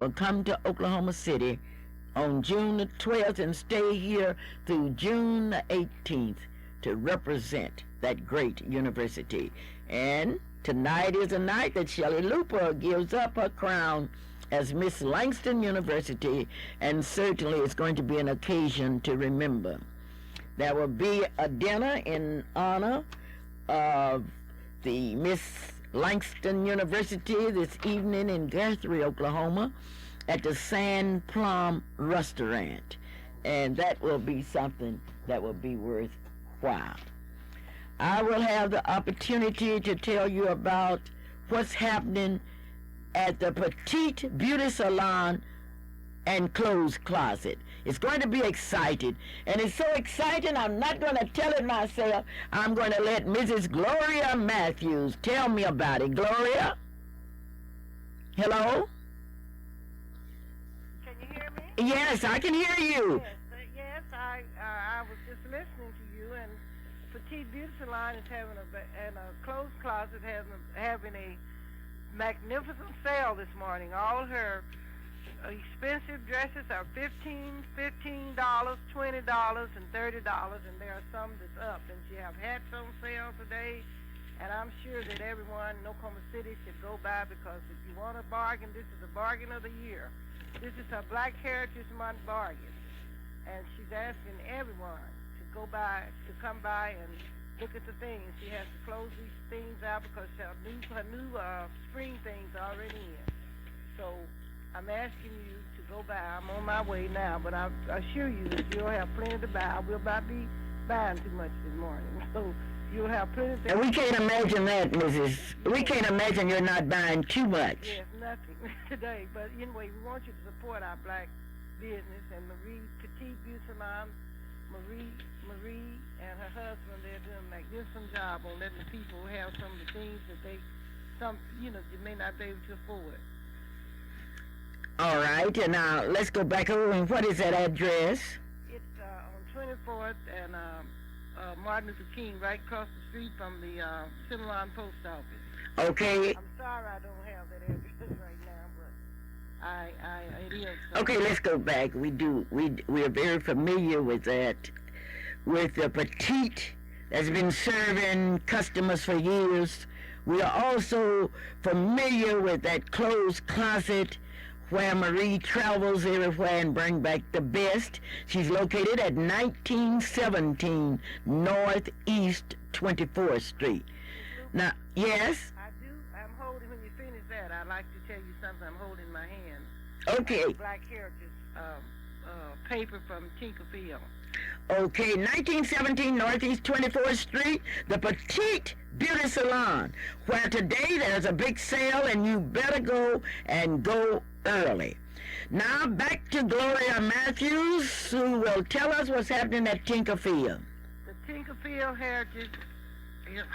will come to Oklahoma City on June the 12th and stay here through June the 18th to represent that great university. And tonight is a night that Shelley Luper gives up her crown as Miss Langston University, and certainly it's going to be an occasion to remember. There will be a dinner in honor of the Miss Langston University this evening in Guthrie, Oklahoma, at the Sand Plum Restaurant, and that will be something that will be worthwhile. I will have the opportunity to tell you about what's happening at the Petite Beauty Salon and Clothes Closet. It's going to be exciting, and it's so exciting I'm not going to tell it myself. I'm going to let Mrs. Gloria Matthews tell me about it. Gloria? Hello? Can you hear me? Yes, I can hear you. Yes, I was just listening to you, and Petite Beauty Salon is having a clothes closet having a magnificent sale this morning. All her expensive dresses are $15, $20, and $30, and there are some that's up. And she have hats on sale today, and I'm sure that everyone in Oklahoma City should go by, because if you want a bargain, this is a bargain of the year. This is her Black Heritage Month bargain, and she's asking everyone to come by and look at the things. She has to close these things out because her new spring things are already in. So I'm asking you to go by. I'm on my way now, but I assure you that you'll have plenty to buy. I will not be buying too much this morning, so you'll have plenty to. And we can't imagine that, Mrs. We can't imagine you're not buying too much. Yes, nothing today. But anyway, we want you to support our black business, and Marie Petite Beauty Salon, Marie and her husband, they're doing a magnificent job on letting people have some of the things that you may not be able to afford. All right, and now let's go back over. And what is that address? It's on 24th and Martin Luther King, right across the street from the Cinnamon Post Office. Okay. I'm sorry I don't have that address right now, but it is. Okay, let's go back. We are very familiar with that, with the Petite that's been serving customers for years. We are also familiar with that clothes closet where Marie travels everywhere and bring back the best. She's located at 1917 Northeast 24th Street. Now, yes? I'm holding, when you finish that, I'd like to tell you something I'm holding in my hand. Okay. Black Heritage paper from Tinkerfield. Okay, 1917 Northeast 24th Street, the Petite Beauty Salon, where today there's a big sale and you better go and go early. Now back to Gloria Matthews, who will tell us what's happening at Tinkerfield. The Tinkerfield Heritage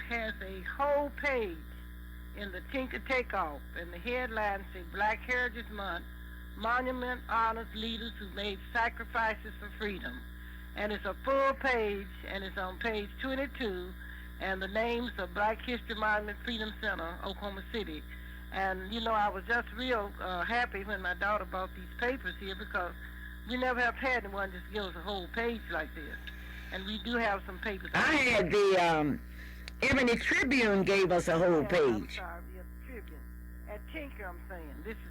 has a whole page in the Tinker Takeoff, and the headline says Black Heritage Month, Monument honors leaders who made sacrifices for freedom. And it's a full page, and it's on page 22, and the names of Black History Monument Freedom Center, Oklahoma City. And, I was just real happy when my daughter bought these papers here, because we never have had anyone just give us a whole page like this. And we do have some papers. I had the Ebony Tribune gave us a whole page. I'm sorry, the Tribune. At Tinker, I'm saying. This is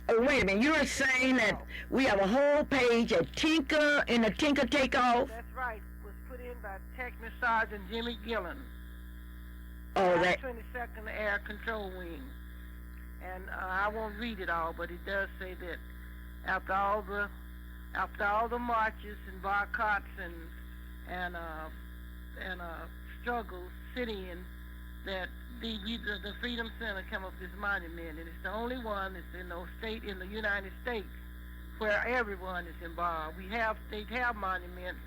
wait a minute. You're saying that we have a whole page at Tinker, in the Tinker Takeoff? That's right. It was put in by Technical Sergeant Jimmy Gillen. Oh, that 22nd Air Control Wing. And I won't read it all, but it does say that after all the marches and boycotts and struggles sitting, that the Freedom Center came up with this monument, and it's the only one that's in the United States where everyone is involved. They have monuments,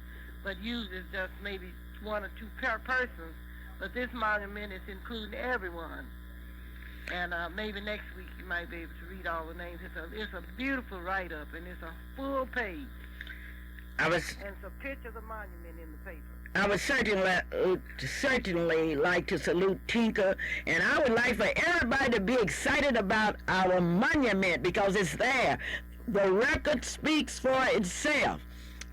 but usually it's just maybe one or two persons. But this monument is including everyone. And maybe next week you might be able to read all the names. It's a beautiful write-up, and it's a full page. And it's a picture of the monument in the paper. I would certainly like to salute Tinker, and I would like for everybody to be excited about our monument because it's there. The record speaks for itself,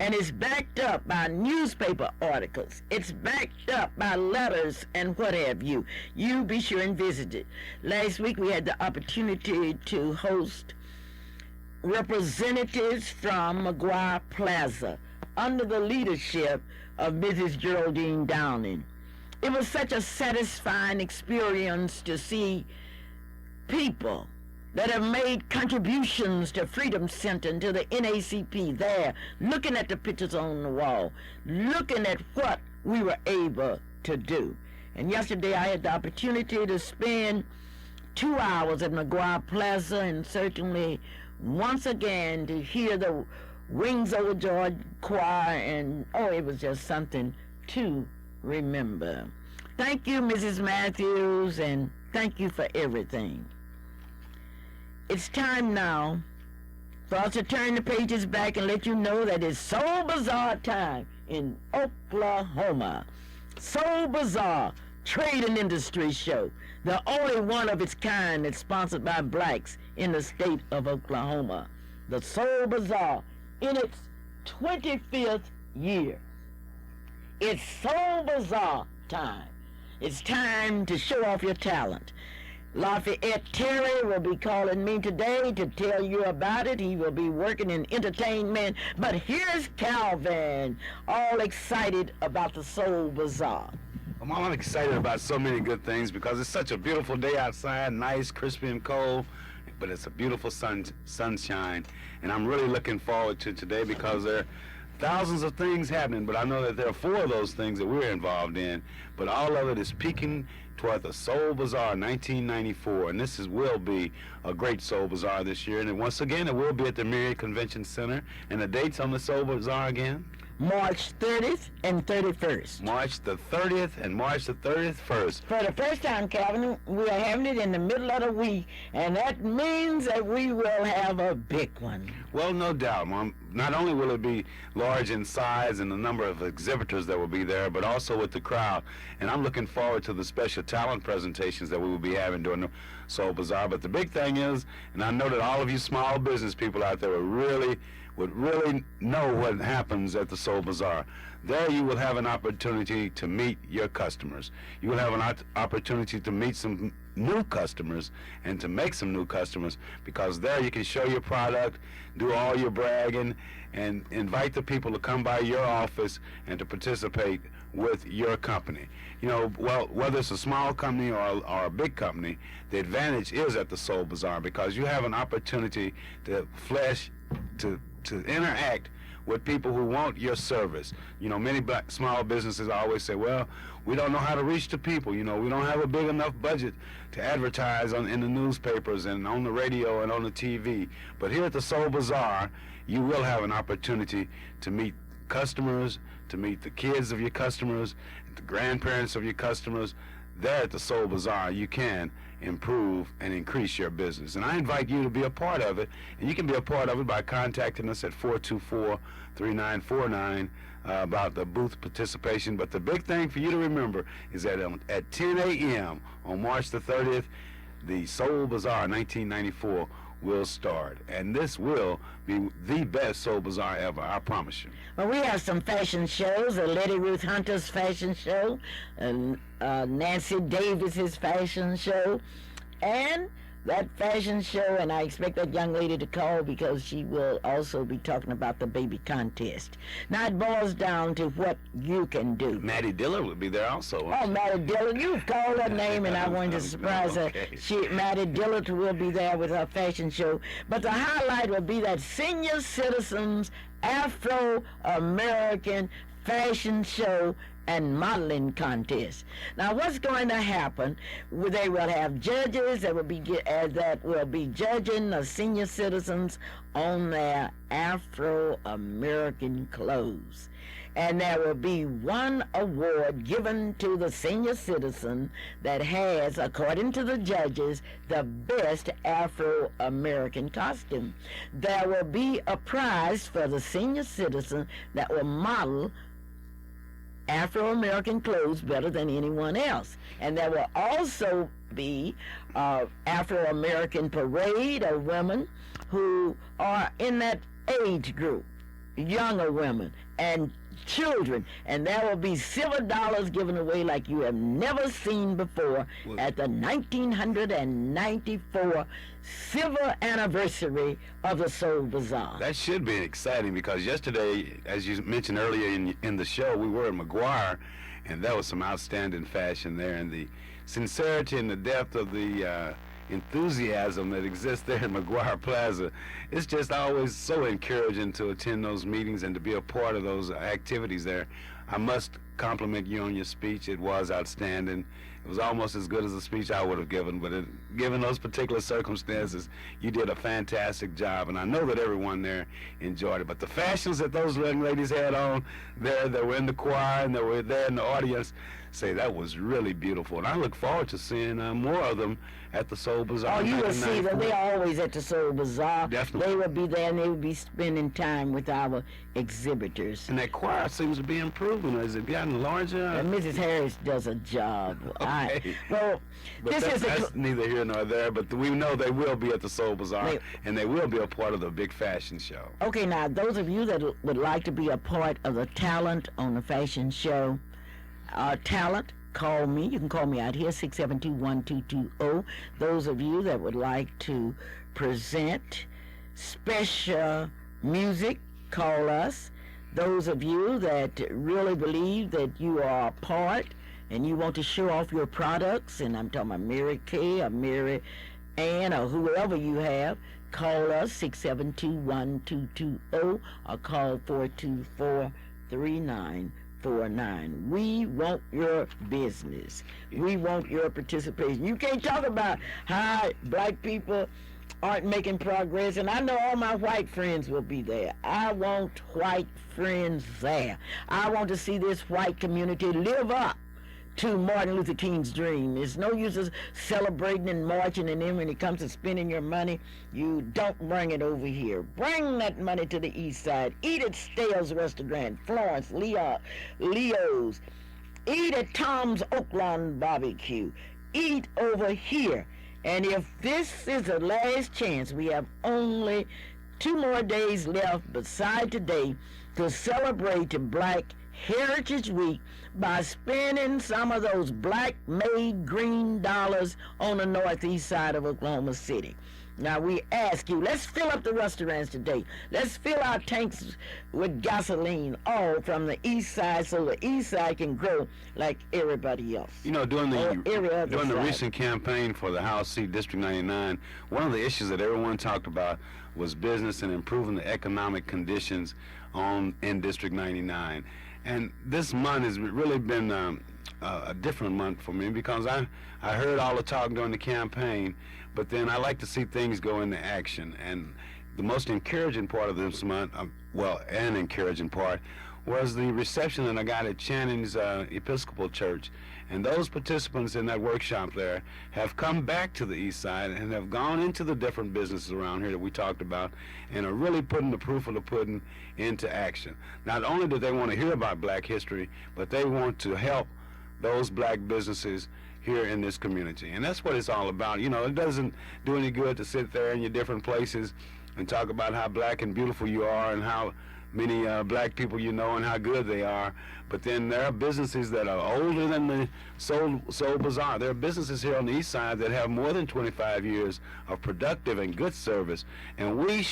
and it's backed up by newspaper articles. It's backed up by letters and what have you. You be sure and visit it. Last week we had the opportunity to host representatives from McGuire Plaza under the leadership of Mrs. Geraldine Downing. It was such a satisfying experience to see people that have made contributions to Freedom Center and to the NACP there, looking at the pictures on the wall, looking at what we were able to do. And yesterday I had the opportunity to spend 2 hours at McGuire Plaza, and certainly once again to hear the Wings Over George choir, and it was just something to remember. Thank you, Mrs. Matthews, and thank you for everything. It's time now for us to turn the pages back and let you know that it's Soul Bazaar time in Oklahoma. Soul Bazaar Trade and Industry Show, the only one of its kind that's sponsored by blacks in the state of Oklahoma. The Soul Bazaar in its 25th year. It's Soul Bazaar time. It's time to show off your talent. Lafayette Terry will be calling me today to tell you about it. He will be working in entertainment. But here's Calvin, all excited about the Soul Bazaar. Well, Mom, I'm excited about so many good things because it's such a beautiful day outside, nice, crispy, and cold. But it's a beautiful sunshine, and I'm really looking forward to today because there are thousands of things happening, but I know that there are 4 of those things that we're involved in, but all of it is peaking toward the Soul Bazaar 1994, and will be a great Soul Bazaar this year, and once again, it will be at the Myriad Convention Center, and the dates on the Soul Bazaar again? March 30th and 31st. March the 30th and March the 31st. For the first time, Calvin, we are having it in the middle of the week, and that means that we will have a big one. Well, no doubt, Mom. Not only will it be large in size and the number of exhibitors that will be there, but also with the crowd. And I'm looking forward to the special talent presentations that we will be having during the Soul Bazaar. But the big thing is, and I know that all of you small business people out there would really know what happens at the Soul Bazaar. There you will have an opportunity to meet your customers. You will have an opportunity to meet some new customers and to make some new customers, because there you can show your product, do all your bragging, and invite the people to come by your office and to participate with your company. You know, well, whether it's a small company or a big company, the advantage is at the Soul Bazaar because you have an opportunity to interact with people who want your service. You know, many small businesses always say, well, we don't know how to reach the people. You know, we don't have a big enough budget to advertise in the newspapers and on the radio and on the TV. But here at the Soul Bazaar, you will have an opportunity to meet customers, to meet the kids of your customers, the grandparents of your customers. There at the Soul Bazaar, you can improve and increase your business. And I invite you to be a part of it. And you can be a part of it by contacting us at 424-3949 about the booth participation. But the big thing for you to remember is that at 10 a.m. on March the 30th, the Soul Bazaar 1994 will start. And this will be the best Soul Bazaar ever, I promise you. Well, we have some fashion shows, Letty Ruth Hunter's fashion show, and Nancy Davis's fashion show, and that fashion show, and I expect that young lady to call because she will also be talking about the baby contest. Now it boils down to what you can do. Maddie Diller will be there also. Oh, Maddie Diller, you've called her name, and I wanted to surprise her. Maddie Diller will be there with her fashion show. But the highlight will be that senior citizens Afro-American fashion show and modeling contest. Now, what's going to happen? They will have judges that will be judging the senior citizens on their Afro-American clothes. And there will be one award given to the senior citizen that has, according to the judges, the best Afro-American costume. There will be a prize for the senior citizen that will model Afro-American clothes better than anyone else. And there will also be Afro-American parade of women who are in that age group, younger women and children, and there will be silver dollars given away like you have never seen before at the 1994 silver anniversary of the Soul Bazaar. That should be exciting, because yesterday, as you mentioned earlier in the show, we were in McGuire, and that was some outstanding fashion there, and the sincerity and the depth of the enthusiasm that exists there in McGuire Plaza. It's just always so encouraging to attend those meetings and to be a part of those activities there. I must compliment you on your speech. It was outstanding. It was almost as good as the speech I would have given, but given those particular circumstances, you did a fantastic job, and I know that everyone there enjoyed it. But the fashions that those young ladies had on there, that were in the choir and that were there in the audience, say that was really beautiful, and I look forward to seeing more of them at the Soul Bazaar. Oh, you will see them. They're always at the Soul Bazaar. Definitely. They will be there, and they will be spending time with our exhibitors. And that choir seems to be improving. Has it gotten larger? And Mrs. Harris does a job. Okay. But that's neither here nor there, but we know they will be at the Soul Bazaar, and they will be a part of the big fashion show. Okay, now, those of you that would like to be a part of the talent on the fashion show, talent, call me. You can call me out here, 672-1220. Those of you that would like to present special music, call us. Those of you that really believe that you are a part and you want to show off your products, and I'm talking about Mary Kay or Mary Ann or whoever you have, call us, 672-1220, or call 424-3949. We want your business. We want your participation. You can't talk about how black people aren't making progress, and I know all my white friends will be there. I want white friends there. I want to see this white community live up to Martin Luther King's dream. It's no use of celebrating and marching, and then when it comes to spending your money, you don't bring it over here. Bring that money to the east side. Eat at Stale's Restaurant, Florence, Leo's. Eat at Tom's Oaklawn Barbecue. Eat over here. And if this is the last chance, we have only 2 more days left beside today to celebrate the Black Heritage Week by spending some of those black-made green dollars on the northeast side of Oklahoma City. Now, we ask you, let's fill up the restaurants today. Let's fill our tanks with gasoline, all from the east side, so the east side can grow like everybody else. You know, during the recent campaign for the House seat, District 99, one of the issues that everyone talked about was business and improving the economic conditions in District 99. And this month has really been a different month for me, because I heard all the talk during the campaign, but then I like to see things go into action. And the most encouraging part of this month, an encouraging part, was the reception that I got at Channing's Episcopal Church. And those participants in that workshop there have come back to the east side and have gone into the different businesses around here that we talked about, and are really putting the proof of the pudding into action. Not only do they want to hear about black history, but they want to help those black businesses here in this community. And that's what it's all about. You know, it doesn't do any good to sit there in your different places and talk about how black and beautiful you are and how many black people you know and how good they are, but then there are businesses that are older than the Soul Bazaar. There are businesses here on the east side that have more than 25 years of productive and good service, and we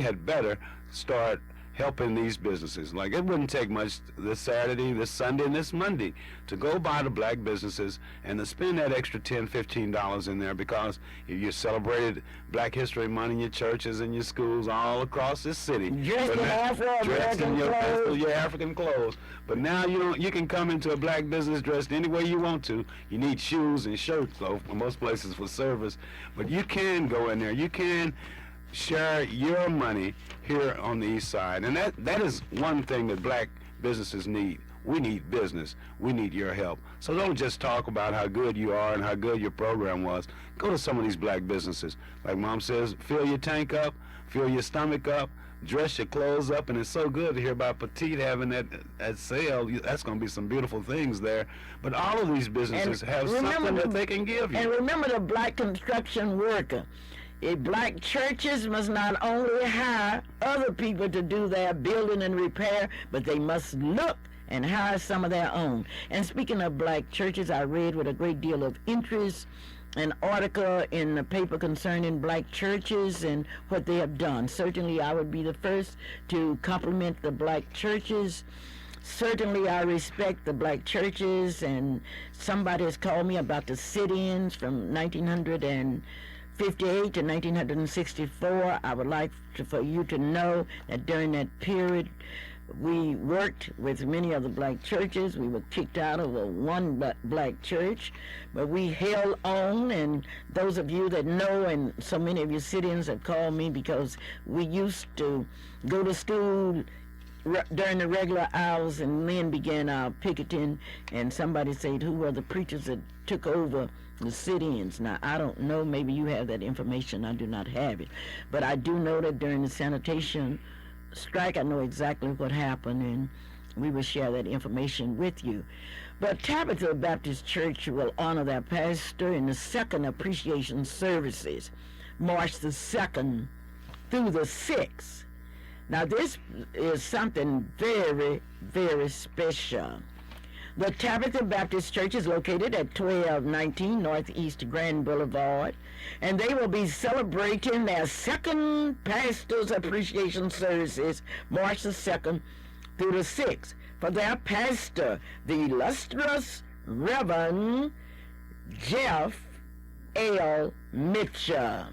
had better start helping these businesses. Like, it wouldn't take much this Saturday, this Sunday, and this Monday to go by the black businesses and to spend that extra $10, $15 in there, because you celebrated Black History Month in your churches and your schools all across this city. Dressed in your African clothes. But now you can come into a black business dressed any way you want to. You need shoes and shirts, though, for most places for service. But you can go in there. You can share your money here on the east side, and that is one thing that black businesses need. We need business. We need your help. So don't just talk about how good you are and how good your program was. Go to some of these black businesses. Like Mom says, fill your tank up, fill your stomach up, dress your clothes up, and it's so good to hear about Petite having that sale. That's going to be some beautiful things there. But all of these businesses have something that they can give you. And remember the black construction worker. Black churches must not only hire other people to do their building and repair, but they must look and hire some of their own. And speaking of black churches, I read with a great deal of interest an article in the paper concerning black churches and what they have done. Certainly I would be the first to compliment the black churches. Certainly I respect the black churches, and somebody has called me about the sit-ins from 1958 to 1964. I would like for you to know that during that period we worked with many of the black churches. We were kicked out of one black church, but we held on, and those of you that know, and so many of your sit-ins have called me because we used to go to school during the regular hours and then began our picketing, and somebody said, who were the preachers that took over the sit-ins? Now, I don't know. Maybe you have that information. I do not have it. But I do know that during the sanitation strike, I know exactly what happened, and we will share that information with you. But Tabitha Baptist Church will honor their pastor in the second appreciation services, March the 2nd through the 6th. Now, this is something very, very special. The Tabitha Baptist Church is located at 1219 Northeast Grand Boulevard, and they will be celebrating their second Pastor's Appreciation Services, March the 2nd through the 6th, for their pastor, the illustrious Reverend Jeff L. Mitchell.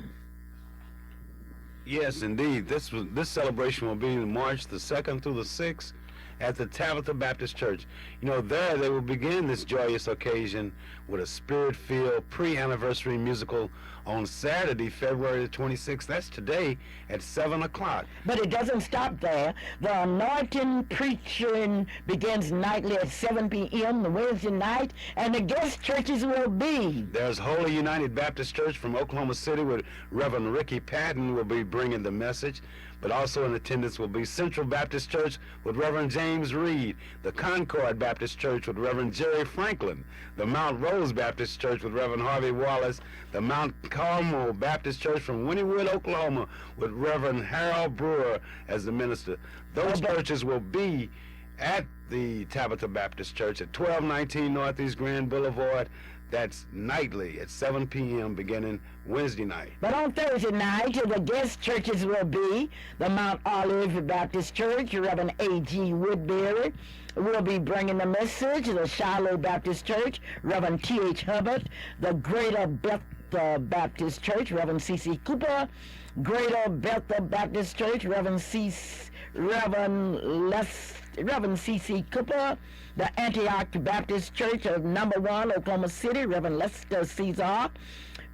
Yes, indeed. This celebration will be March the 2nd through the 6th at the Tabitha Baptist Church. You know, there they will begin this joyous occasion with a spirit-filled pre-anniversary musical on Saturday, February the 26th. That's today at 7 o'clock. But it doesn't stop there. The anointing preaching begins nightly at 7 p.m. the Wednesday night, and the guest churches will be. There's Holy United Baptist Church from Oklahoma City with Reverend Ricky Patton will be bringing the message. But also in attendance will be Central Baptist Church with Reverend James Reed, the Concord Baptist Church with Reverend Jerry Franklin, the Mount Rose Baptist Church with Reverend Harvey Wallace, the Mount Carmel Baptist Church from Wynnewood, Oklahoma with Reverend Harold Brewer as the minister. Those churches will be at the Tabitha Baptist Church at 1219 Northeast Grand Boulevard. That's nightly at 7 p.m. beginning Wednesday night. But on Thursday night, the guest churches will be the Mount Olive Baptist Church. Reverend A.G. Woodbury will be bringing the message. The Shiloh Baptist Church, Reverend T.H. Hubbard. The Greater Bethel Baptist Church, Reverend C.C. Cooper. Greater Bethel Baptist Church, Reverend C.C. Cooper. The Antioch Baptist Church of Number 1, Oklahoma City, Reverend Lester Caesar.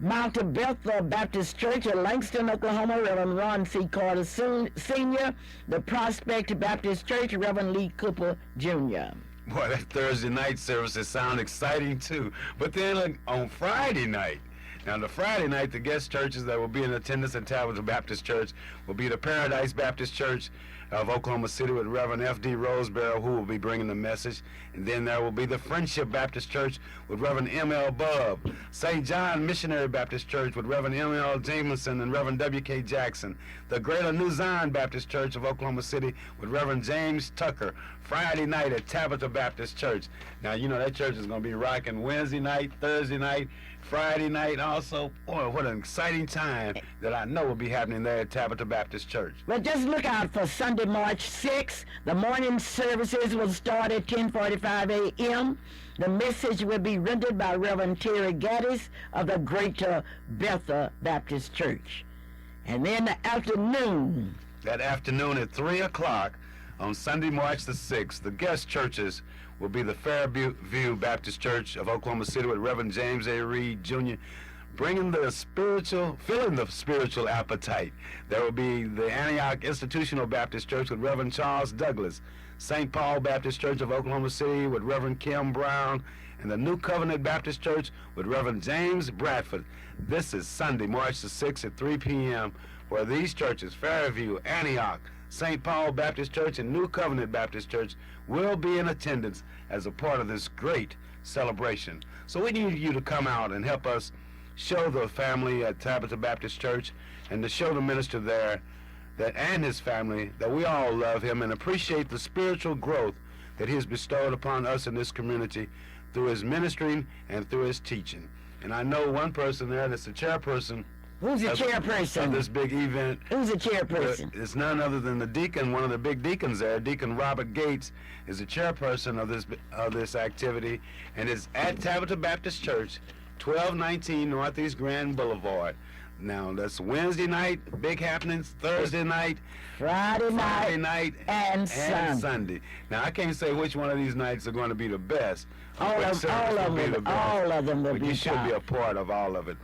Mount Bethel Baptist Church of Langston, Oklahoma, Reverend Ron C. Carter Sr. The Prospect Baptist Church, Reverend Lee Cooper Jr. Boy, that Thursday night services sound exciting too. But then on Friday night, now, the Friday night, the guest churches that will be in attendance at Tabitha Baptist Church will be the Paradise Baptist Church of Oklahoma City with Reverend F.D. Rosebarrow, who will be bringing the message. And then there will be the Friendship Baptist Church with Reverend M.L. Bubb, St. John Missionary Baptist Church with Reverend M.L. Jameson and Reverend W.K. Jackson, the Greater New Zion Baptist Church of Oklahoma City with Reverend James Tucker, Friday night at Tabitha Baptist Church. Now, you know that church is going to be rocking Wednesday night, Thursday night, Friday night also. Boy, what an exciting time that I know will be happening there at Tabitha Baptist Church. Well, just look out for Sunday, March 6th. The morning services will start at 10:45 a.m. The message will be rendered by Reverend Terry Gaddis of the Greater Bethel Baptist Church. And then the afternoon. That afternoon at 3 o'clock on Sunday, March the 6th, the guest churches will be the Fairview Baptist Church of Oklahoma City with Reverend James A. Reed Jr., filling the spiritual appetite. There will be the Antioch Institutional Baptist Church with Reverend Charles Douglas, St. Paul Baptist Church of Oklahoma City with Reverend Kim Brown, and the New Covenant Baptist Church with Reverend James Bradford. This is Sunday, March the 6th at 3 p.m., where these churches, Fairview, Antioch, St. Paul Baptist Church and New Covenant Baptist Church will be in attendance as a part of this great celebration. So we need you to come out and help us show the family at Tabitha Baptist Church and to show the minister there that and his family that we all love him and appreciate the spiritual growth that he has bestowed upon us in this community through his ministering and through his teaching. And I know one person there that's the chairperson. Who's the chairperson of this big event? Who's the chairperson? It's none other than the deacon, one of the big deacons there. Deacon Robert Gates is the chairperson of this activity, and it's at Tabitha Baptist Church, 1219 Northeast Grand Boulevard. Now, that's Wednesday night, big happenings, Thursday night, Friday night, and Sunday. Now, I can't say which one of these nights are going to be the best. All of them will but be you should be a part of all of it.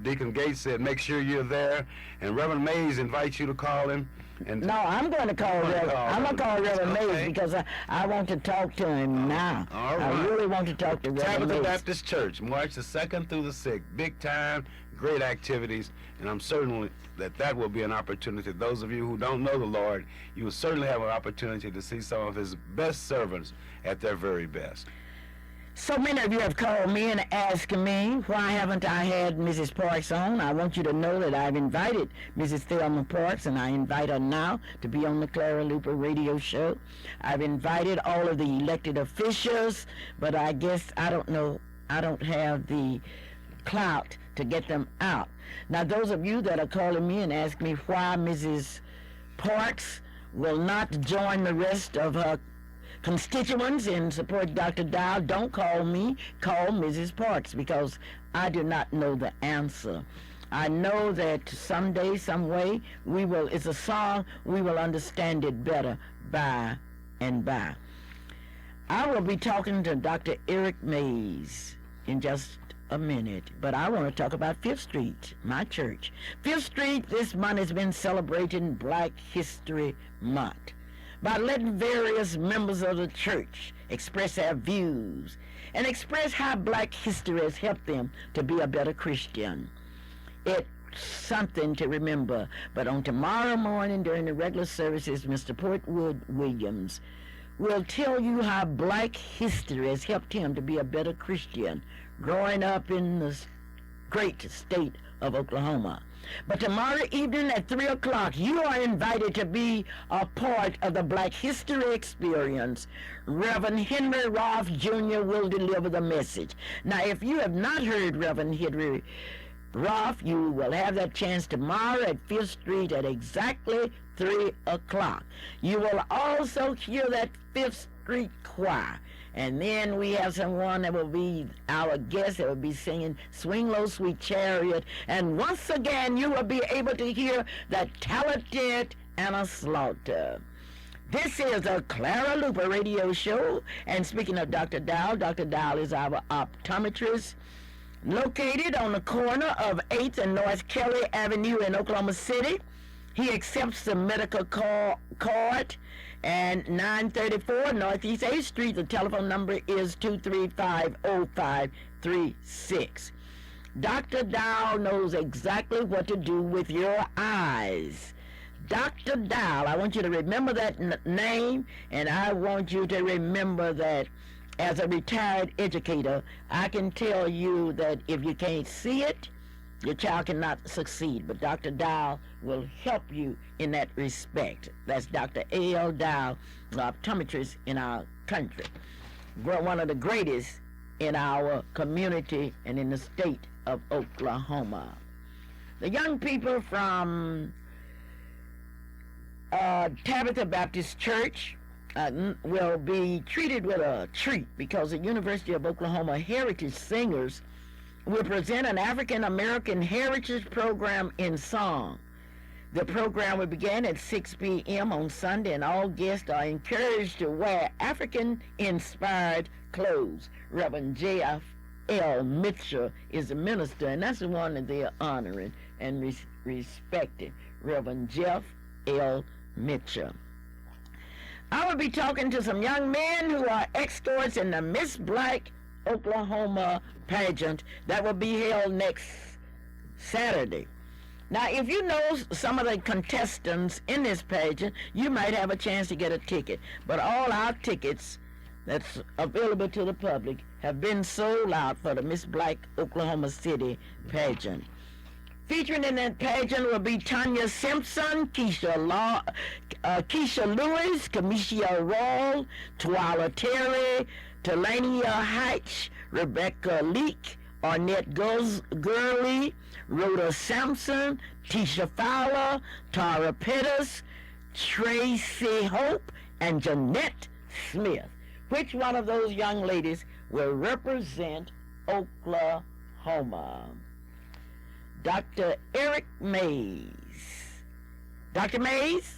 Deacon Gates said, make sure you're there, and Reverend Mays invites you to call him. And no, I'm going to call Reverend. I'm going to call Reverend Mays because I want to talk to him now. All right. I really want to talk to Reverend Mays. Tabitha Baptist Church, March the 2nd through the 6th. Big time, great activities, and I'm certain that will be an opportunity. Those of you who don't know the Lord, you will certainly have an opportunity to see some of his best servants at their very best. So many of you have called me and asked me, why haven't I had Mrs. Parks on? I want you to know that I've invited Mrs. Thelma Parks, and I invite her now to be on the Clara Luper radio show. I've invited all of the elected officials, but I guess I don't have the clout to get them out. Now, those of you that are calling me and ask me why Mrs. Parks will not join the rest of her constituents in support Dr. Dow, don't call me, call Mrs. Parks, because I do not know the answer. I know that someday, some way, it's a song, we will understand it better by and by. I will be talking to Dr. Eric Mays in just a minute, but I want to talk about Fifth Street, my church. Fifth Street this month has been celebrating Black History Month by letting various members of the church express their views and express how Black history has helped them to be a better Christian. It's something to remember. But on tomorrow morning during the regular services, Mr. Portwood Williams will tell you how Black history has helped him to be a better Christian growing up in the great state of Oklahoma. But tomorrow evening at 3 o'clock, you are invited to be a part of the Black History Experience. Reverend Henry Roth Jr. will deliver the message. Now, if you have not heard Reverend Henry Roth, you will have that chance tomorrow at 5th Street at exactly 3 o'clock. You will also hear that 5th Street Choir. And then we have someone that will be our guest that will be singing Swing Low, Sweet Chariot. And once again, you will be able to hear the talented Anna Slaughter. This is the Clara Luper radio show. And speaking of Dr. Dow is our optometrist located on the corner of 8th and North Kelly Avenue in Oklahoma City. He accepts the medical card. And 934 Northeast 8th Street, the telephone number is 235-0536. Dr. Dow knows exactly what to do with your eyes. Dr. Dow, I want you to remember that name, and I want you to remember that as a retired educator, I can tell you that if you can't see it, your child cannot succeed, but Dr. Dow will help you in that respect. That's Dr. A.L. Dow, the optometrist in our country. One of the greatest in our community and in the state of Oklahoma. The young people from Tabitha Baptist Church will be treated with a treat because the University of Oklahoma Heritage Singers will present an African American Heritage Program in song. The program will begin at 6 p.m. on Sunday, and all guests are encouraged to wear African-inspired clothes. Reverend J.F.L. Mitchell is the minister, and that's the one that they are honoring and respecting, Reverend Jeff L. Mitchell. I will be talking to some young men who are escorts in the Miss Black Oklahoma pageant that will be held next Saturday. Now, if you know some of the contestants in this pageant, you might have a chance to get a ticket. But all our tickets that's available to the public have been sold out for the Miss Black Oklahoma City pageant. Featuring in that pageant will be Tanya Simpson, Keisha Lewis, Kamisha Rawle, Twala Terry, Talania Hatch, Rebecca Leak, Arnett Gurley, Rhoda Sampson, Tisha Fowler, Tara Pettis, Tracy Hope, and Jeanette Smith. Which one of those young ladies will represent Oklahoma? Dr. Eric Mays. Dr. Mays?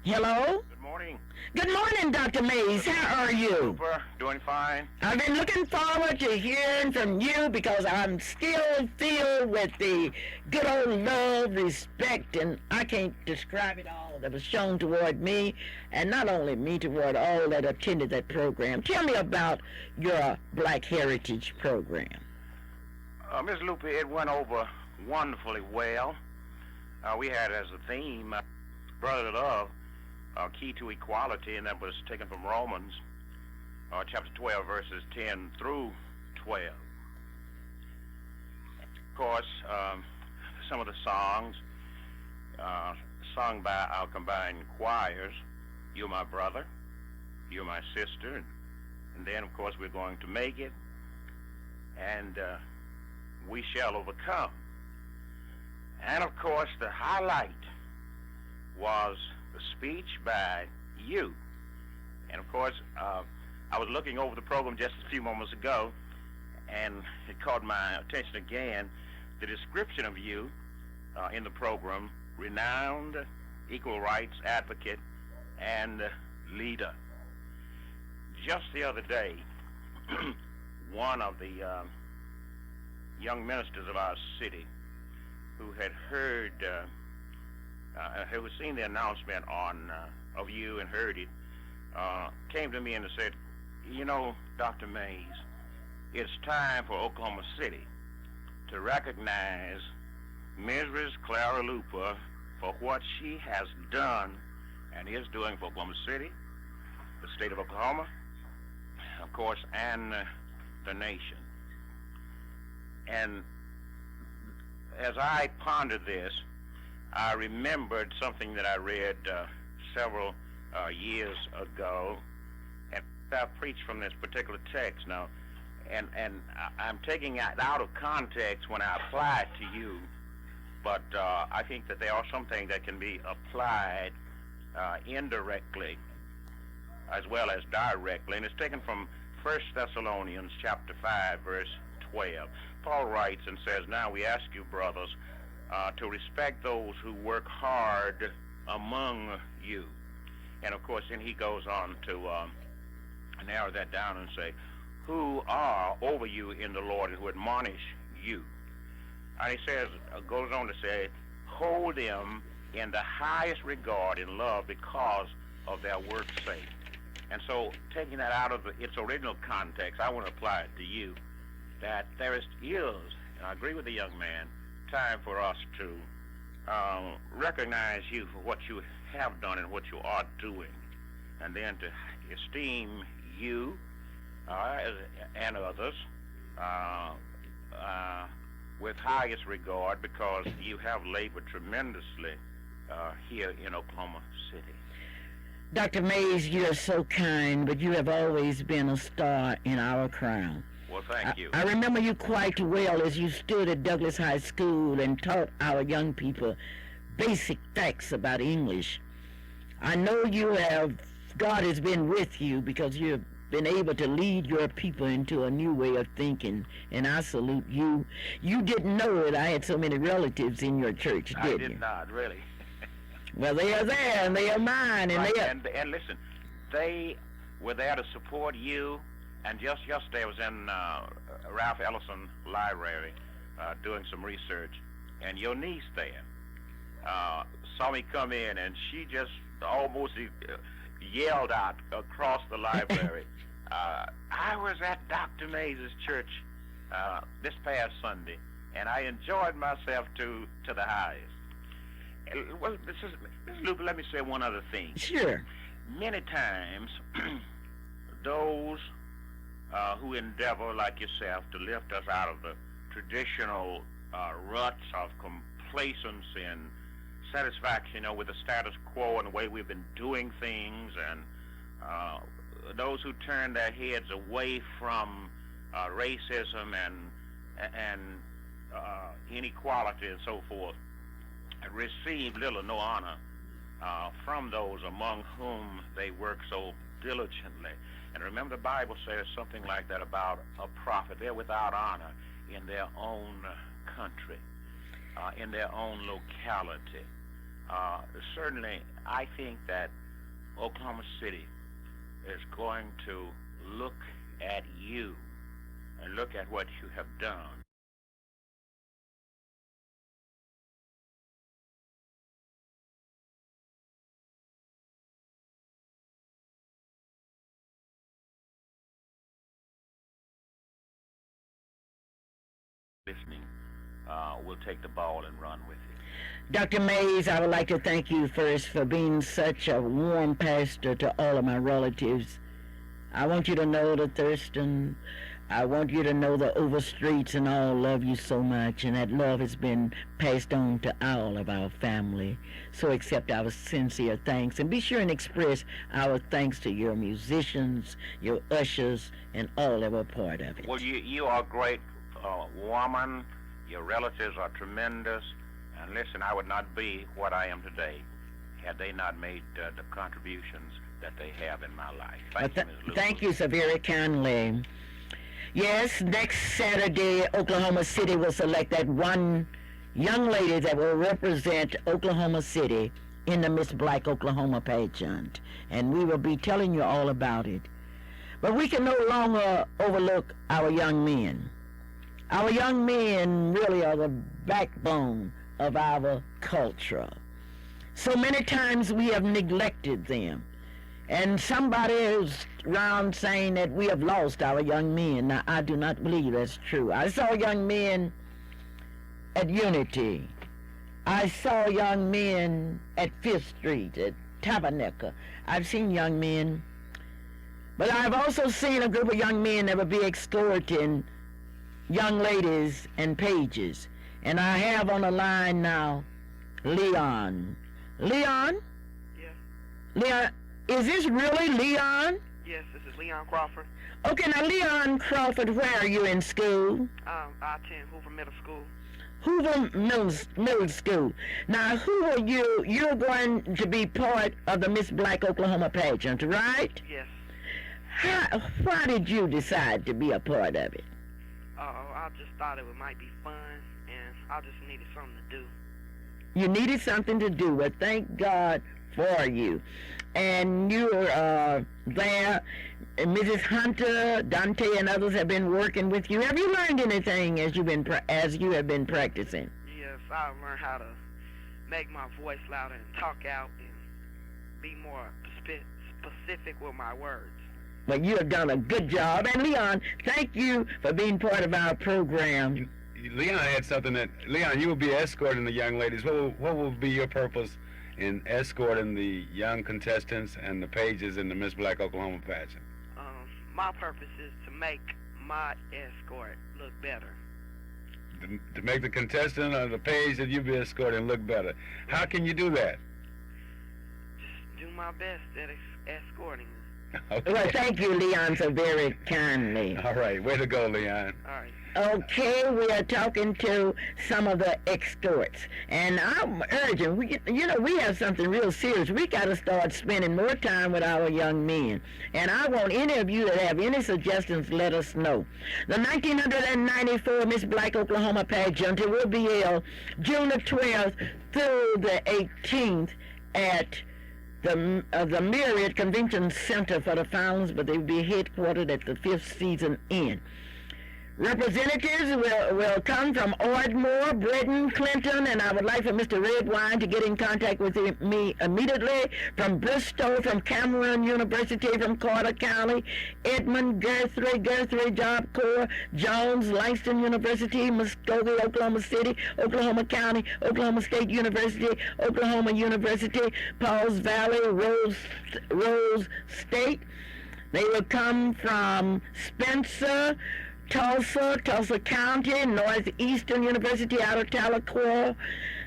Hello? Good morning. Good morning, Dr. Mays. How are you? Luper, doing fine. I've been looking forward to hearing from you because I'm still filled with the good old love, respect, and I can't describe it all that was shown toward me, and not only me, toward all that attended that program. Tell me about your Black Heritage program. Ms. Luper, it went over wonderfully well. We had as a theme, Brotherly Love, Key to Equality, and that was taken from Romans, chapter 12, verses 10 through 12. Of course, some of the songs sung by our combined choirs, You're My Brother, You're My Sister, and then, of course, We're Going to Make It, and We Shall Overcome. And, of course, the highlight was the speech by you. And, of course, I was looking over the program just a few moments ago, and it caught my attention again, the description of you in the program, renowned equal rights advocate and leader. Just the other day, one of the young ministers of our city who had heard, who had seen the announcement on of you and heard it, came to me and said, you know, Dr. Mays, it's time for Oklahoma City to recognize Mrs. Clara Luper for what she has done and is doing for Oklahoma City, the state of Oklahoma, of course, and the nation. And as I pondered this, I remembered something that I read several years ago, and I preached from this particular text now, and I'm taking it out of context when I apply it to you, but I think that there are some things that can be applied indirectly as well as directly, and it's taken from 1 Thessalonians chapter 5, verse 12. Paul writes and says, now we ask you, brothers, to respect those who work hard among you. And of course, then he goes on to narrow that down and say, who are over you in the Lord and who admonish you. And he says, goes on to say, hold them in the highest regard in love because of their work's sake. And so, taking that out of its original context, I want to apply it to you, that there is, and I agree with the young man, time for us to recognize you for what you have done and what you are doing, and then to esteem you and others with highest regard because you have labored tremendously here in Oklahoma City. Dr. Mays, you are so kind, but you have always been a star in our crown. Well, thank you. I remember you quite well as you stood at Douglas High School and taught our young people basic facts about English. I know God has been with you because you've been able to lead your people into a new way of thinking, and I salute you. You didn't know it. I had so many relatives in your church, didn't you? I did not, really. Well, they are there, and they are mine, and right. they are... And listen, they were there to support you, and just yesterday I was in Ralph Ellison Library doing some research, and your niece there saw me come in, and she just almost yelled out across the library, I was at Dr. Mays' church this past Sunday, and I enjoyed myself to the highest. Well, Mrs. Luper, let me say one other thing. Sure. Many times, those who endeavor, like yourself, to lift us out of the traditional ruts of complacency and satisfaction, with the status quo and the way we've been doing things, and those who turn their heads away from racism and inequality and so forth, receive little or no honor from those among whom they work so diligently. And remember, the Bible says something like that about a prophet. They're without honor in their own country, in their own locality. Certainly, I think that Oklahoma City is going to look at you and look at what you have done. Listening, we'll take the ball and run with it. Dr. Mays, I would like to thank you first for being such a warm pastor to all of my relatives. I want you to know that Thurston, I want you to know the Overstreets and all love you so much, and that love has been passed on to all of our family. So accept our sincere thanks, and be sure and express our thanks to your musicians, your ushers, and all that were part of it. Well, you are a great woman. Your relatives are tremendous. And listen, I would not be what I am today had they not made the contributions that they have in my life. Thank you, Ms. Luper. Thank you so very kindly. Yes, next Saturday, Oklahoma City will select that one young lady that will represent Oklahoma City in the Miss Black Oklahoma pageant. And we will be telling you all about it. But we can no longer overlook our young men. Our young men really are the backbone of our culture. So many times we have neglected them. And somebody is around saying that we have lost our young men. Now, I do not believe that's true. I saw young men at Unity. I saw young men at Fifth Street, at Tabernacle. I've seen young men. But I've also seen a group of young men that would be escorting young ladies and pages. And I have on the line now Leon. Leon? Yes. Leon, is this really Leon? Yes, this is Leon Crawford. Okay, now Leon Crawford, where are you in school? I attend Hoover Middle School. Hoover Middle School. Now, who are you? You're going to be part of the Miss Black Oklahoma pageant, right? Yes. Why did you decide to be a part of it? I just thought it might be fun, and I just needed something to do. You needed something to do. Well, thank God for you. And you're there. Mrs. Hunter, Dante, and others have been working with you. Have you learned anything as you have been practicing? Yes, I learned how to make my voice louder and talk out and be more specific with my words. Well, you have done a good job. And Leon, thank you for being part of our program. Leon had something that, Leon, you will be escorting the young ladies. What will be your purpose in escorting the young contestants and the pages in the Miss Black Oklahoma pageant? My purpose is to make my escort look better. To make the contestant or the page that you be escorting look better. How can you do that? Just do my best at escorting. Okay. Well, thank you, Leon, so very kindly. All right, way to go, Leon. All right. Okay, we are talking to some of the escorts, and I'm urging, we have something real serious. We got to start spending more time with our young men, and I want any of you that have any suggestions, let us know. The 1994 Miss Black Oklahoma pageant, it will be held June the 12th through the 18th at the Myriad Convention Center for the Fountains, but they will be headquartered at the 5th Season Inn. Representatives will come from Ardmore, Britain, Clinton, and I would like for Mr. Redwine to get in contact with me immediately. From Bristol, from Cameron University, from Carter County, Edmond, Guthrie Job Corps, Jones, Langston University, Muskogee, Oklahoma City, Oklahoma County, Oklahoma State University, Oklahoma University, Pauls Valley, Rose State. They will come from Spencer, Tulsa County, Northeastern University out of Tahlequah,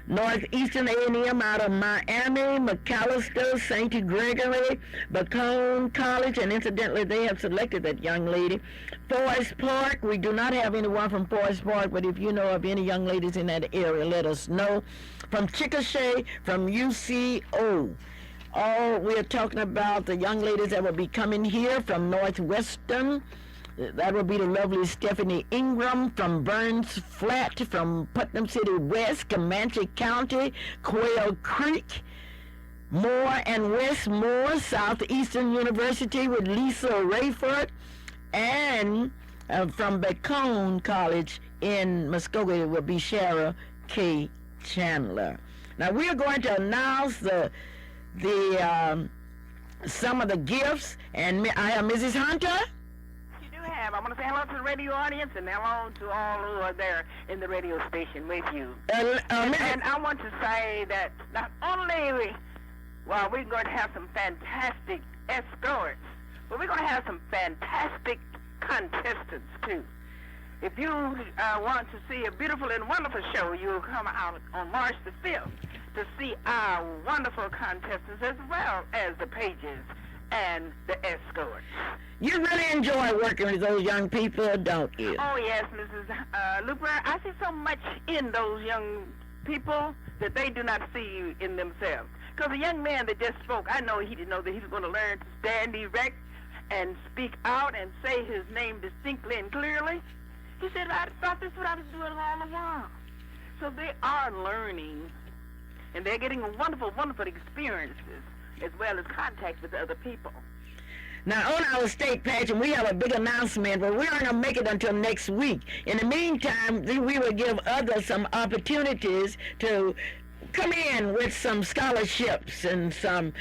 Northeastern A&M out of Miami, McAllister, St. Gregory, Bacone College, and incidentally, they have selected that young lady. Forest Park, we do not have anyone from Forest Park, but if you know of any young ladies in that area, let us know. From Chickasha, from UCO. We're talking about the young ladies that will be coming here from Northwestern. That will be the lovely Stephanie Ingram from Burns Flat, from Putnam City West, Comanche County, Quail Creek, Moore and Westmore, Southeastern University with Lisa Rayford, and from Bacone College in Muskogee will be Shara K. Chandler. Now we are going to announce some of the gifts, and I am Mrs. Hunter. I want to say hello to the radio audience and hello to all who are there in the radio station with you. And I want to say that not only, we're going to have some fantastic escorts, but we're going to have some fantastic contestants, too. If you want to see a beautiful and wonderful show, you'll come out on March the 5th to see our wonderful contestants as well as the pages and the escorts. You really enjoy working with those young people, don't you? Oh, yes, Mrs. Luper. I see so much in those young people that they do not see in themselves. Because the young man that just spoke, I know he didn't know that he was going to learn to stand erect and speak out and say his name distinctly and clearly. He said, I thought this is what I was doing all along. So they are learning, and they're getting wonderful, wonderful experiences, as well as contact with other people. Now, on our state pageant, we have a big announcement, but we're not going to make it until next week. In the meantime, we will give others some opportunities to come in with some scholarships and some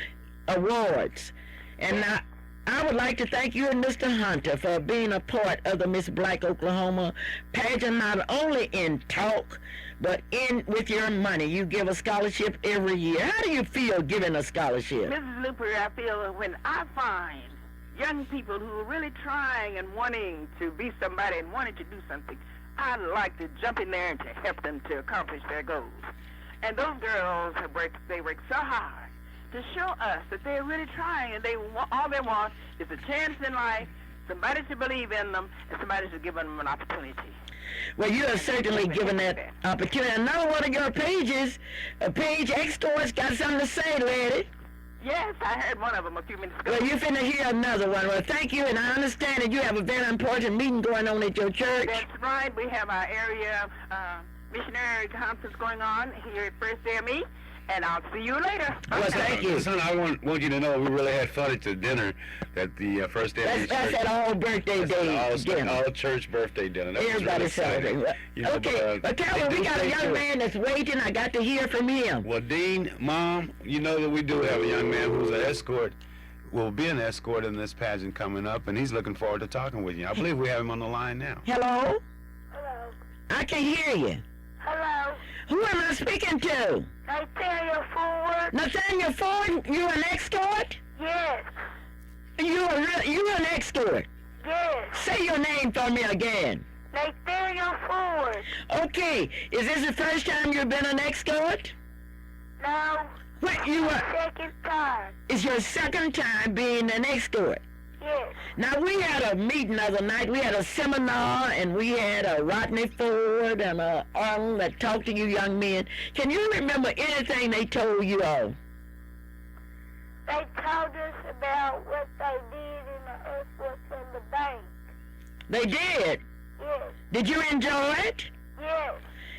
awards. And now, I would like to thank you and Mr. Hunter for being a part of the Miss Black Oklahoma pageant, not only in talk, but with your money. You give a scholarship every year. How do you feel giving a scholarship? Mrs. Luper, I feel when I find young people who are really trying and wanting to be somebody and wanting to do something, I like to jump in there and to help them to accomplish their goals. And those girls they work so hard to show us that they're really trying, and all they want is a chance in life, somebody to believe in them, and somebody to give them an opportunity. Well, you have certainly given that opportunity. Another one of your pages, Page Extorts, got something to say, lady. Yes, I heard one of them a few minutes ago. Well, you're finna hear another one. Well, thank you, and I understand that you have a very important meeting going on at your church. That's right. We have our area missionary conference going on here at First AME, and I'll see you later. Well, thank you. Son, I want you to know we really had fun at the dinner at the First AME. That's at all birthday day dinner. All church birthday dinner. That Everybody celebrating. Okay, but tell me, we got a young man that's waiting. I got to hear from him. Well, Dean, Mom, you know that we do have a young man who's an escort. Will be an escort in this pageant coming up, and he's looking forward to talking with you. I believe we have him on the line now. Hello? Hello. I can hear you. Hello. Who am I speaking to? Nathaniel Ford. Nathaniel Ford, you an escort? Yes. You an escort? Yes. Say your name for me again. Nathaniel Ford. Okay, is this the first time you've been an escort? No. What, you are? Second time. It's your second time being an escort. Yes. Now, we had a meeting the other night. We had a seminar, and we had a Rodney Ford and a Arnold that talked to you young men. Can you remember anything they told you all? They told us about what they did in the earthworks in the bank. They did? Yes. Did you enjoy it? Yes.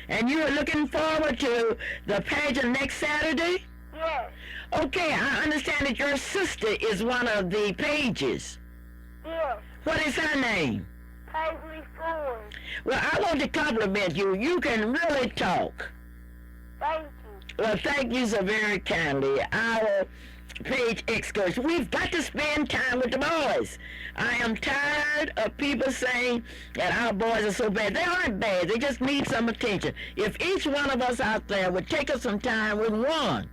And you are looking forward to the pageant next Saturday? Yes. Okay, I understand that your sister is one of the pages. Yes. What is her name? Avery Ford. Well, I want to compliment you. You can really talk. Thank you. Well, thank you so very kindly. Our page excursion. We've got to spend time with the boys. I am tired of people saying that our boys are so bad. They aren't bad. They just need some attention. If each one of us out there would take us some time with one.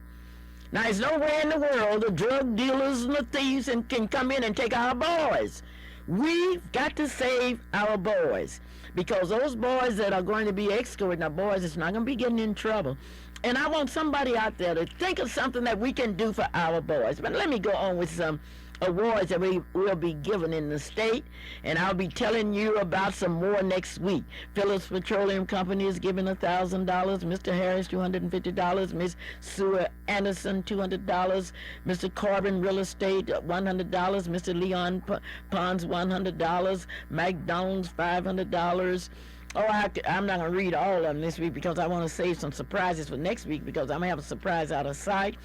Now, there's nowhere in the world the drug dealers and the thieves can come in and take our boys. We've got to save our boys, because those boys that are going to be escorting our boys is not going to be getting in trouble. And I want somebody out there to think of something that we can do for our boys. But let me go on with some awards that we will be given in the state, and I'll be telling you about some more next week. Phillips Petroleum Company is giving $1,000, Mr. Harris $250, Miss Sue Anderson $200, Mr. Corbin Real Estate $100, Mr. Leon Pons $100, McDonald's $500. Oh, I'm not going to read all of them this week because I want to save some surprises for next week, because I'm going to have a surprise out of sight.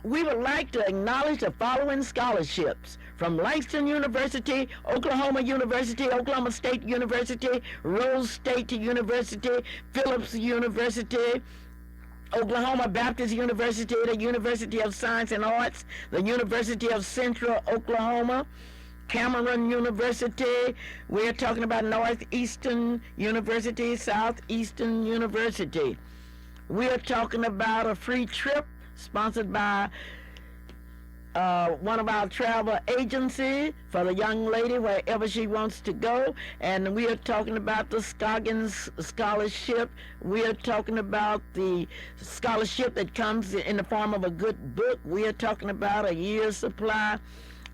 We would like to acknowledge the following scholarships: from Langston University, Oklahoma University, Oklahoma State University, Rose State University, Phillips University, Oklahoma Baptist University, the University of Science and Arts, the University of Central Oklahoma, Cameron University. We're talking about Northeastern University, Southeastern University. We're talking about a free trip sponsored by one of our travel agencies for the young lady wherever she wants to go. And we are talking about the Scoggins Scholarship. We are talking about the scholarship that comes in the form of a good book. We are talking about a year's supply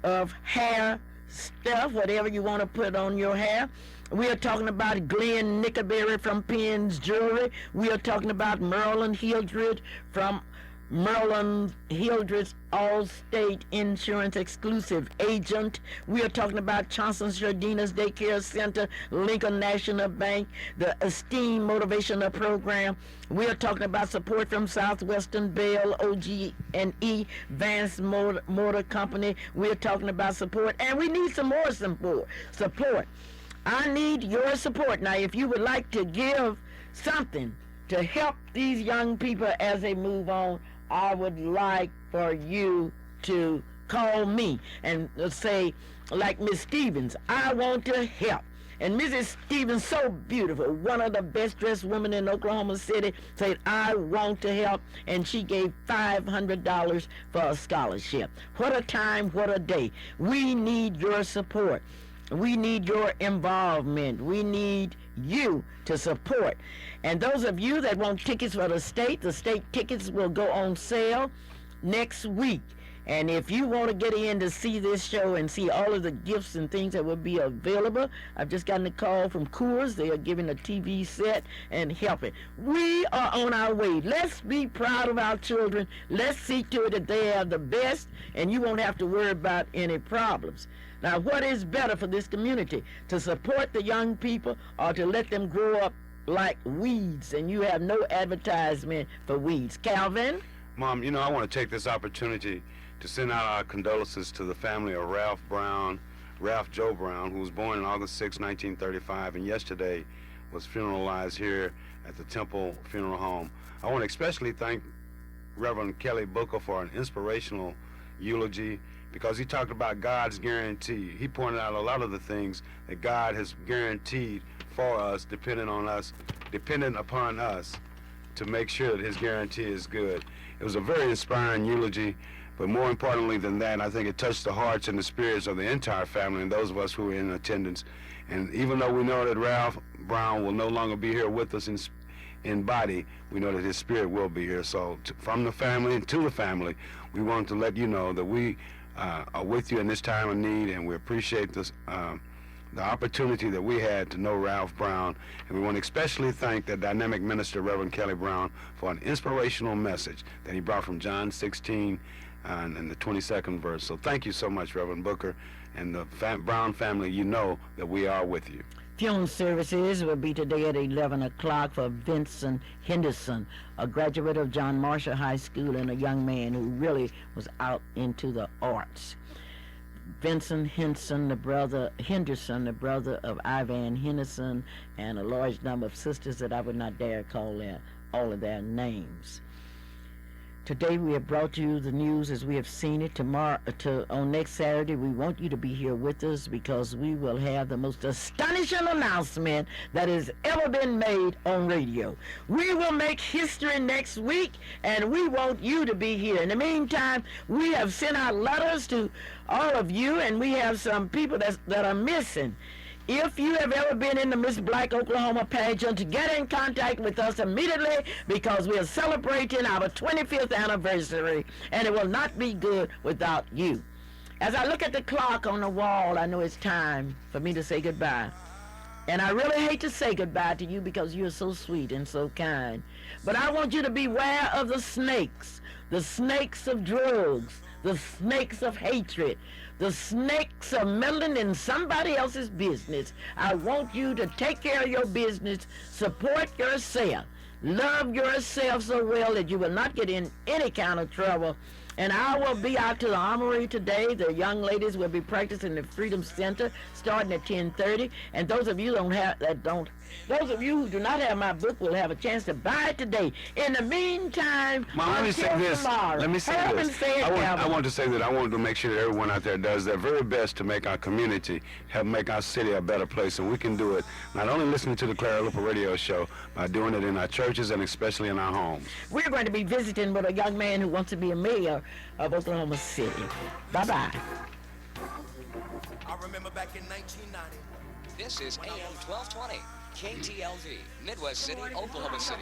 of hair stuff, whatever you want to put on your hair. We are talking about Glenn Nickerberry from Penn's Jewelry. We are talking about Merlin Hildred from Merlin Hildred's All-State Insurance Exclusive Agent. We are talking about Johnson's Jardina's Daycare Center, Lincoln National Bank, the Esteem Motivational Program. We are talking about support from Southwestern Bell, OG&E, Vance Motor Company. We are talking about support, and we need some more support. I need your support. Now, if you would like to give something to help these young people as they move on, I would like for you to call me and say, like Miss Stevens, I want to help. And Mrs. Stevens, so beautiful, one of the best dressed women in Oklahoma City, said, I want to help, and she gave $500 for a scholarship. What a time, what a day. We need your support. We need your involvement. We need you to support. And those of you that want tickets for the state tickets will go on sale next week. And if you want to get in to see this show and see all of the gifts and things that will be available, I've just gotten a call from Coors. They are giving a TV set and helping. We are on our way. Let's be proud of our children. Let's see to it that they have the best, and you won't have to worry about any problems. Now, what is better for this community? To support the young people or to let them grow up like weeds, and you have no advertisement for weeds? Calvin? Mom, I want to take this opportunity to send out our condolences to the family of Ralph Joe Brown, who was born on August 6, 1935, and yesterday was funeralized here at the Temple Funeral Home. I want to especially thank Reverend Kelly Booker for an inspirational eulogy, because he talked about God's guarantee. He pointed out a lot of the things that God has guaranteed for us, dependent upon us to make sure that his guarantee is good. It was a very inspiring eulogy, but more importantly than that, I think it touched the hearts and the spirits of the entire family and those of us who were in attendance. And even though we know that Ralph Brown will no longer be here with us in body, we know that his spirit will be here. So from the family and to the family, we want to let you know that we are with you in this time of need, and we appreciate this, the opportunity that we had to know Ralph Brown. And we want to especially thank the dynamic minister, Reverend Kelly Brown, for an inspirational message that he brought from John 16 and the 22nd verse. So thank you so much, Reverend Booker, and the Brown family. You know that we are with you. Funeral services will be today at 11 o'clock for Vincent Henderson, a graduate of John Marshall High School and a young man who really was out into the arts. Vincent Henderson, the brother of Ivan Henderson, and a large number of sisters that I would not dare call all of their names. Today we have brought you the news as we have seen it. On next Saturday, we want you to be here with us because we will have the most astonishing announcement that has ever been made on radio. We will make history next week, and we want you to be here. In the meantime, we have sent out letters to all of you, and we have some people that are missing. If you have ever been in the Miss Black Oklahoma pageant, get in contact with us immediately because we are celebrating our 25th anniversary, and it will not be good without you. As I look at the clock on the wall, I know it's time for me to say goodbye. And I really hate to say goodbye to you because you're so sweet and so kind. But I want you to beware of the snakes of drugs, the snakes of hatred, the snakes of meddling in somebody else's business. I want you to take care of your business, support yourself, love yourself so well that you will not get in any kind of trouble. And I will be out to the Armory today. The young ladies will be practicing the Freedom Center starting at 10:30. And those of you who do not have my book will have a chance to buy it today. In the meantime, Mom, let me say this. Tomorrow, Let me say this. I want to say that I want to make sure that everyone out there does their very best to make our community, help make our city a better place. And we can do it not only listening to the Clara Luper radio show, by doing it in our churches and especially in our homes. We're going to be visiting with a young man who wants to be a mayor of Oklahoma City. Bye-bye. I remember back in 1990. This is AM 1220, KTLV, Midwest City, Oklahoma City.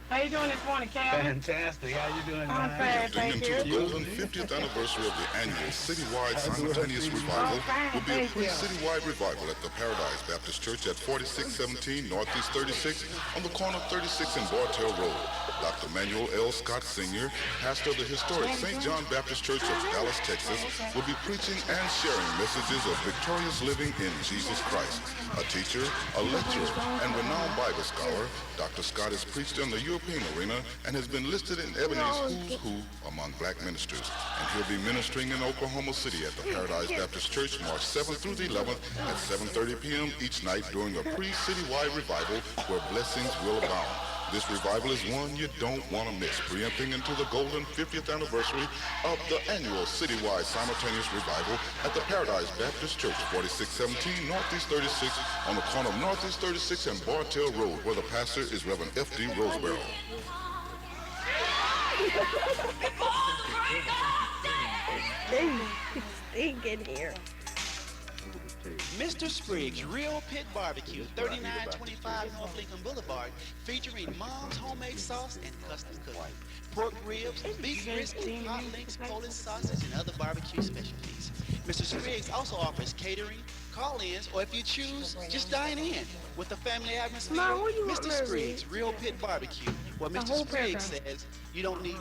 How you doing this morning, Calvin? Fantastic. How you doing, I'm fine, thank you. The golden 50th anniversary of the annual citywide simultaneous revival will be a pre-citywide revival at the Paradise Baptist Church at 4617 Northeast 36 on the corner of 36 and Bartell Road. Dr. Manuel L. Scott Sr., pastor of the historic St. John Baptist Church of Dallas, Texas, will be preaching and sharing messages of victorious living in Jesus Christ. A teacher, a lecturer, and renowned Bible scholar, Dr. Scott has preached in the European arena and has been listed in Ebony's Who's Who among black ministers. And he'll be ministering in Oklahoma City at the Paradise Baptist Church March 7th through the 11th at 7:30 p.m. each night during a pre-citywide revival where blessings will abound. This revival is one you don't want to miss, preempting into the golden 50th anniversary of the annual citywide simultaneous revival at the Paradise Baptist Church, 4617 Northeast 36 on the corner of Northeast 36 and Bartell Road, where the pastor is Reverend F.D. Roseborough. Get here. Mr. Spriggs Real Pit Barbecue, 3925 North Lincoln Boulevard, featuring Mom's homemade sauce and custom cooking. Pork ribs, beef brisket, hot links, Polish sausage, and other barbecue specialties. Mr. Spriggs also offers catering, call-ins, or if you choose, just dine in with a family atmosphere. Mr. Spriggs Real Pit Barbecue, where Mr. Spriggs says you don't need